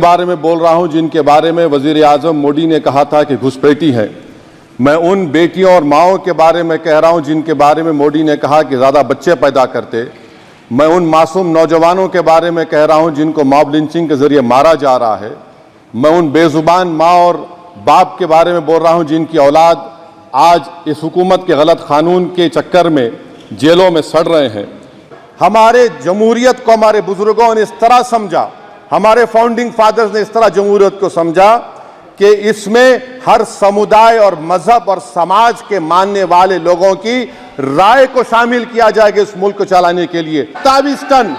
बारे में बोल रहा हूं जिनके बारे में वजीर आजम मोदी ने कहा था कि घुसपैठी हैं। मैं उन बेटियों और माओं के बारे में कह रहा हूं जिनके बारे में मोदी ने कहा कि ज़्यादा बच्चे पैदा करते। मैं उन मासूम नौजवानों के बारे में कह रहा हूं जिनको मॉब लिंचिंग के जरिए मारा जा रहा है। मैं उन बेजुबान माँ और बाप के बारे में बोल रहा हूं जिनकी औलाद आज इस हुकूमत के गलत कानून के चक्कर में जेलों में सड़ रहे हैं। हमारे जमहूरियत को हमारे बुजुर्गों ने इस तरह समझा, हमारे फाउंडिंग फादर्स ने इस तरह जमहूरियत को समझा कि इसमें हर समुदाय और मजहब और समाज के मानने वाले लोगों की राय को शामिल किया जाएगा इस मुल्क को चलाने के लिए। 27 टन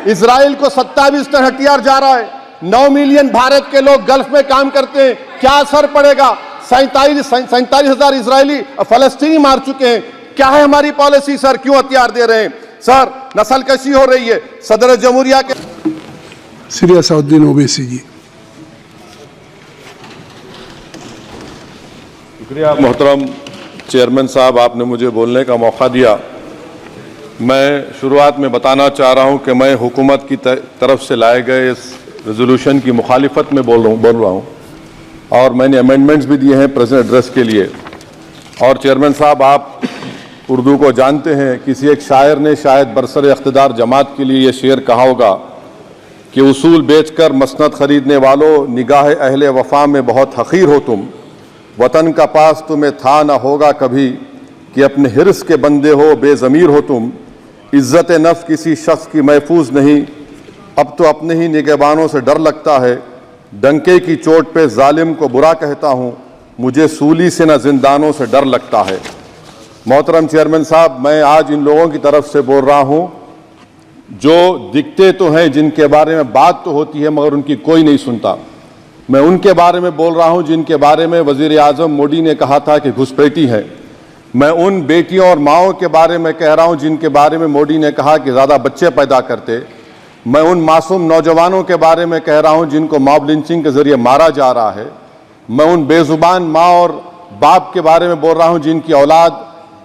इजराइल को 27 टन हथियार जा रहा है। 9 मिलियन भारत के लोग गल्फ में काम करते हैं, क्या असर पड़ेगा? 47,000 इजरायली फलस्तीनी मार चुके हैं। क्या है हमारी पॉलिसी सर? क्यों हथियार दे रहे हैं सर? नस्लकशी हो रही है। सदर जमहूरिया के श्री असदुद्दीन ओवैसी जी। शुक्रिया मोहतरम चेयरमैन साहब, आपने मुझे बोलने का मौका दिया। मैं शुरुआत में बताना चाह रहा हूं कि मैं हुकूमत की तरफ से लाए गए इस रेजोल्यूशन की मुखालिफत में बोल रहा हूं और मैंने अमेंडमेंट्स भी दिए हैं प्रेजेंट एड्रेस के लिए। और चेयरमैन साहब, आप उर्दू को जानते हैं। किसी एक शायर ने शायद बरसर इख्तिदार जमात के लिए ये शेर कहा होगा कि उसूल बेचकर मसनद खरीदने वालों, निगाह अहले वफा में बहुत हकीर हो तुम। वतन का पास तुम्हें था न होगा कभी कि अपने हिर्स के बंदे हो, बेज़मीर हो तुम। इज़्ज़त नफ्स किसी शख्स की महफूज नहीं, अब तो अपने ही निगहबानों से डर लगता है। डंके की चोट पे जालिम को बुरा कहता हूँ, मुझे सूली से न जिंदानों से डर लगता है। मोहतरम चेयरमैन साहब, मैं आज इन लोगों की तरफ से बोल रहा हूँ जो दिखते तो हैं, जिनके बारे में बात तो होती है मगर उनकी कोई नहीं सुनता। मैं उनके बारे में बोल रहा हूँ जिनके बारे में वजीर आजम मोदी ने कहा था कि घुसपैठी हैं। मैं उन बेटियों और माओं के बारे में कह रहा हूँ जिनके बारे में मोदी ने कहा कि ज़्यादा बच्चे पैदा करते। मैं उन मासूम नौजवानों के बारे में कह रहा हूं जिनको मॉब लिंचिंग के जरिए मारा जा रहा है। मैं उन बेजुबान माँ और बाप के बारे में बोल रहा हूं जिनकी औलाद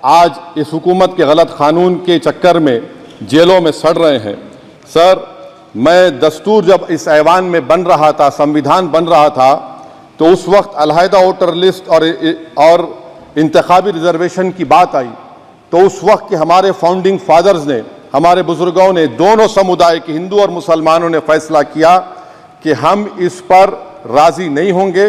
आज इस हुकूमत के गलत कानून के चक्कर में जेलों में सड़ रहे हैं। सर, मैं दस्तूर जब इस ऐवान में बन रहा था, संविधान बन रहा था, तो उस वक्त अलहदा वोटर लिस्ट और इंतखाबी रिजर्वेशन की बात आई तो उस वक्त के हमारे फाउंडिंग फादर्स ने, हमारे बुजुर्गों ने, दोनों समुदाय के हिंदू और मुसलमानों ने फैसला किया कि हम इस पर राजी नहीं होंगे।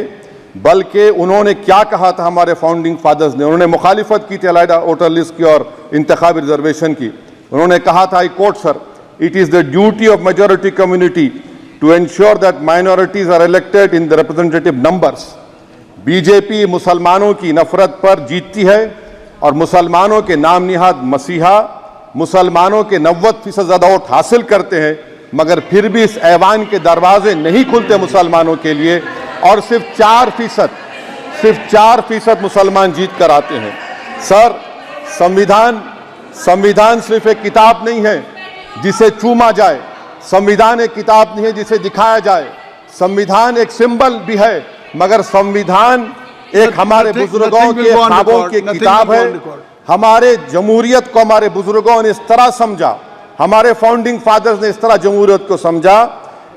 बल्कि उन्होंने क्या कहा था हमारे फाउंडिंग फादर्स ने, उन्होंने मुखालिफत की थी अलहदा वोटर लिस्ट की और इंतखाबी रिजर्वेशन की। उन्होंने कहा था, I quote sir, it is the duty of majority community to ensure that minorities are elected in the representative numbers. BJP मुसलमानों की नफरत पर जीतती है और मुसलमानों के नाम निहाद मसीहा मुसलमानों के 90% ज़्यादा वोट हासिल करते हैं, मगर फिर भी इस ऐवान के दरवाजे नहीं खुलते मुसलमानों के लिए और सिर्फ 4% मुसलमान जीत कर आते हैं। सर, संविधान सिर्फ एक किताब नहीं है जिसे चूमा जाए, संविधान एक किताब नहीं है जिसे दिखाया जाए, संविधान एक सिंबल भी है, मगर संविधान एक हमारे बुजुर्गों के ख्वाबों की किताब है। हमारे जमहूरियत को हमारे बुजुर्गों ने इस तरह समझा, हमारे फाउंडिंग फादर्स ने इस तरह जमहूरियत को समझा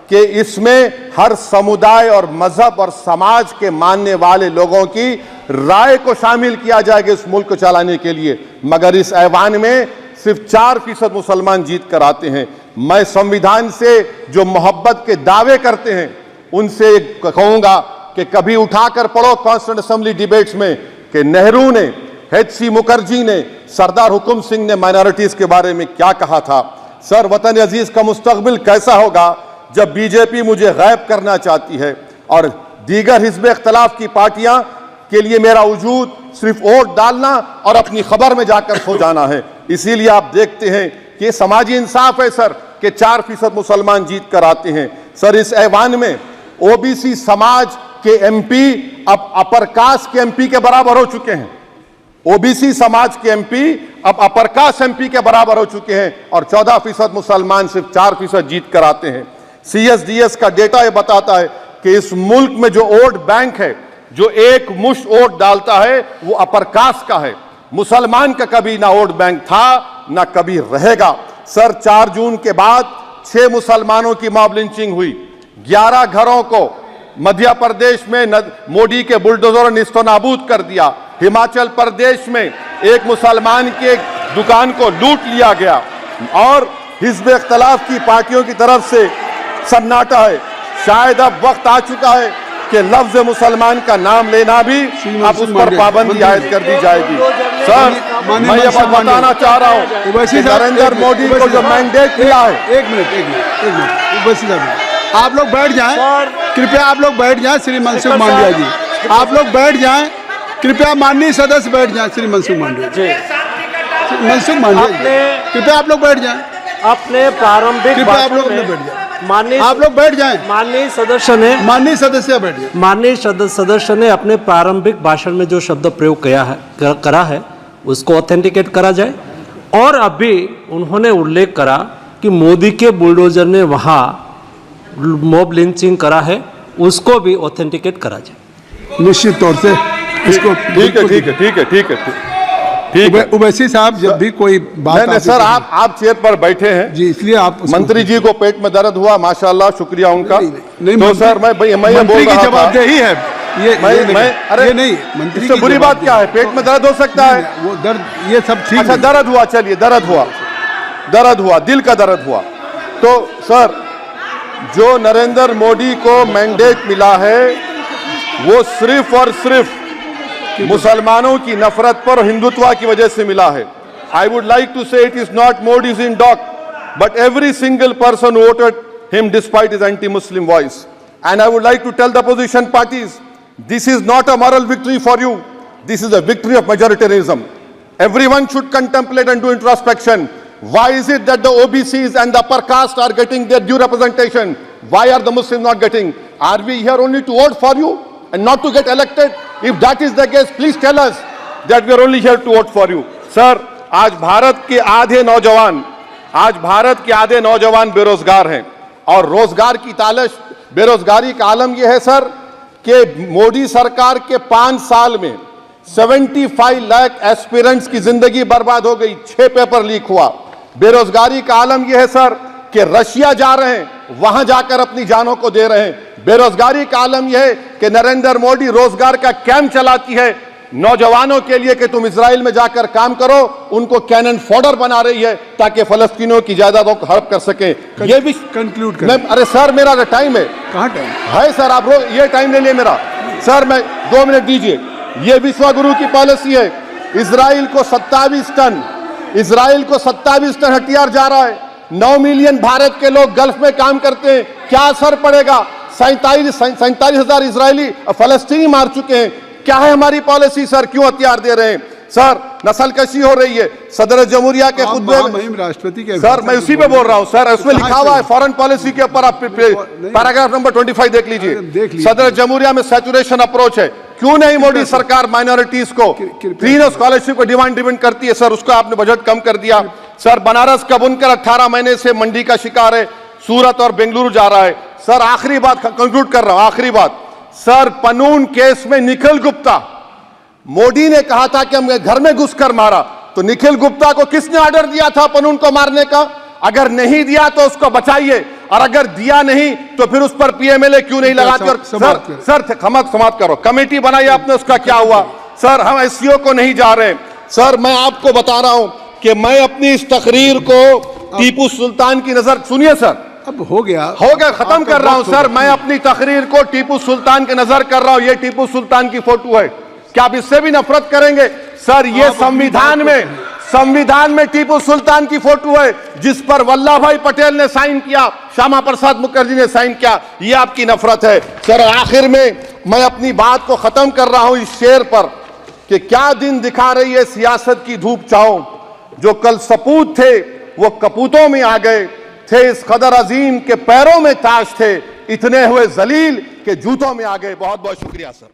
कि इसमें हर समुदाय और मजहब और समाज के मानने वाले लोगों की राय को शामिल किया जाएगा इस मुल्क को चलाने के लिए, मगर इस ऐवान में सिर्फ 4% मुसलमान जीत कर आते हैं। मैं संविधान से जो मोहब्बत के दावे करते हैं उनसे कहूंगा कि कभी उठाकर पढ़ो कॉन्स्टिट्यूएंट असेंबली डिबेट्स में कि नेहरू ने, H.C. मुखर्जी ने, सरदार हुकुम सिंह ने माइनॉरिटीज के बारे में क्या कहा था। सर, वतन अजीज का मुस्तकबिल कैसा होगा जब बीजेपी मुझे गायब करना चाहती है और दीगर हिज़्ब इख्तिलाफ की पार्टियां के लिए मेरा वजूद सिर्फ वोट डालना और अपनी खबर में जाकर सो जाना है। इसीलिए आप देखते हैं कि समाजी इंसाफ है सर कि 4% मुसलमान जीत कर आते हैं। सर, इस ऐवान में ओबीसी समाज के एमपी अब अपर कास्ट के एमपी के बराबर हो चुके हैं। ओबीसी समाज के एमपी अब अपर कास्ट एमपी के बराबर हो चुके हैं और 14% मुसलमान सिर्फ 4% जीत कर आते हैं। CSDS का डेटा यह बताता है कि इस मुल्क में जो वोट बैंक है, जो एक मुश्त वोट डालता है, वो अपर कास्ट का है। मुसलमान का कभी ना वोट बैंक था ना कभी रहेगा। सर, 4 जून के बाद 6 मुसलमानों की मॉब लिंचिंग हुई, 11 घरों को मध्य प्रदेश में मोदी के बुलडोजर ने निस्तनाबूद कर दिया। हिमाचल प्रदेश में एक मुसलमान की एक दुकान को लूट लिया गया और हिज़्ब इख्तिलाफ की पार्टियों की तरफ से सन्नाटा है। शायद अब वक्त आ चुका है कि लफ्ज मुसलमान का नाम लेना भी अब उस पर पाबंदी आयद कर दी जाएगी। सर, मैं ये बात बताना चाह रहा हूँ कि नरेंद्र मोदी को जो मैंडेट मिला है। एक मिनट ओवैसी साहब, आप लोग बैठ जाएं, कृपया आप लोग बैठ जाएं। श्री मनसुख मांडविया जी, आप लोग बैठ जाएं, कृपया माननीय सदस्य बैठ जाएं। श्री मनसुख मांडविया जी, मनसुख मांडविया जी, कृपया आप लोग बैठ जाएं। अपने प्रारंभिक कृपया आप लोग बैठ जाएं। माननीय आप लोग बैठ जाएं। माननीय सदस्य बैठ जाएं। माननीय सदस्य ने अपने प्रारंभिक भाषण में जो शब्द प्रयोग करा है उसको ऑथेंटिकेट करा जाए। और अभी उन्होंने उल्लेख करा कि मोदी के बुलडोजर ने वहाँ मॉब लिंचिंग करा है, उसको भी ऑथेंटिकेट करा जाए। निश्चित तौर से इसको ठीक है। ओवैसी साहब, जब भी कोई बात नहीं सर, आप चेयर पर बैठे हैं जी, इसलिए आप मंत्री जी को पेट में दर्द हुआ, माशाल्लाह, शुक्रिया उनका। नहीं, तो सर मैं ये बोल रहा था, जवाबदेही है अरे ये नहीं, मंत्री इससे बुरी बात क्या है? पेट में दर्द हो सकता है, वो दर्द, ये सब ठीक। अच्छा, दर्द हुआ, चलिए दर्द हुआ, दिल का दर्द हुआ। तो सर, जो नरेंद्र मोदी को मैंडेट मिला है वो सिर्फ और सिर्फ मुसलमानों की नफरत पर हिंदुत्व की वजह से मिला है। I would like to say it is not Modi's in dock, but every single person voted him despite his anti Muslim voice. And I would like to tell the position parties, this is not a moral victory for you, this is a victory of majoritarianism. Everyone should contemplate and do introspection. Why is it that the OBCs and the upper caste are getting their due representation? Why are the Muslims not getting? Are we here only to vote for you and not to get elected? If that is the case, please tell us that we are only here to vote for you. Sir, आज भारत के आधे नौजवान बेरोजगार हैं और रोजगार की तालिश, बेरोजगारी का आलम यह है सर कि मोदी सरकार के 5 साल में 75 लाख एस्पिरेंट्स की जिंदगी बर्बाद हो गई, 6 पेपर लीक हुआ। बेरोजगारी का आलम यह है सर कि रशिया जा रहे हैं, वहां जाकर अपनी जानों को दे रहे हैं। बेरोजगारी का आलम यह है कि नरेंद्र मोदी रोजगार का कैंप चलाती है नौजवानों के लिए कि तुम इजराइल में जाकर काम करो, उनको कैनन फॉडर बना रही है ताकि फलस्तीनियों की जायदादों को हड़प कर सके। ये भी कंक्लूड कर। अरे सर, मेरा टाइम है। कहाँ टाइम है सर? आप ये टाइम ले लिए मेरा। सर, मैं 2 मिनट दीजिए। ये विश्वगुरु की पॉलिसी है। इजराइल को 27 टन हथियार जा रहा है। 9 मिलियन भारत के लोग गल्फ में काम करते हैं, क्या असर पड़ेगा? 47,000 इजरायली फलस्तीनी मार चुके हैं। क्या है हमारी पॉलिसी सर? क्यों हथियार दे रहे हैं सर? नस्लकशी हो रही है। सदर जमहूरिया के खुतबे में राष्ट्रपति के, सर मैं उसी पे बोल रहा हूं सर, उसमें लिखा हुआ है फॉरेन पॉलिसी के ऊपर, आप पैराग्राफ नंबर 25 देख लीजिए। सदर जमहूरिया में सैचुरेशन अप्रोच है। क्यों नहीं मोदी सरकार माइनॉरिटीज को फ्री स्कॉलरशिप को डिमांड करती है सर? उसको आपने बजट कम कर दिया। सर, बनारस का बुनकर 18 महीने से मंडी का शिकार है, सूरत और बेंगलुरु जा रहा है। सर, आखिरी बात कंक्लूड कर रहा हूं, आखिरी बात सर, पनून केस में निखिल गुप्ता, मोदी ने कहा था कि हम घर में घुसकर मारा, तो निखिल गुप्ता को किसने ऑर्डर दिया था पनून को मारने का? अगर नहीं दिया तो उसको बचाइए, और अगर दिया नहीं तो फिर उस पर पीएमएलए क्यों नहीं लगाकर? सर समाप्त करो। कमेटी बनाई आपने, उसका क्या हुआ? सर, हम एससीओ को नहीं जा रहे। सर, मैं आपको बता रहा हूं कि मैं अपनी इस तकरीर को टीपू सुल्तान की नजर, सुनिए सर, अब हो गया, खत्म कर रहा हूं सर। मैं अपनी तकरीर को टीपू सुल्तान की नजर कर रहा हूं। ये टीपू सुल्तान की फोटो है, क्या आप इससे भी नफरत करेंगे? सर, ये संविधान में टीपू सुल्तान की फोटो है जिस पर वल्लभ भाई पटेल ने साइन किया, श्यामा प्रसाद मुखर्जी ने साइन किया। ये आपकी नफरत है सर। आखिर में मैं अपनी बात को खत्म कर रहा हूं इस शेर पर कि क्या दिन दिखा रही है सियासत की धूप छांव, जो कल सपूत थे वो कपूतों में आ गए, थे इस कदर अजीम के पैरों में ताज थे, इतने हुए जलील के जूतों में आ गए। बहुत बहुत शुक्रिया सर।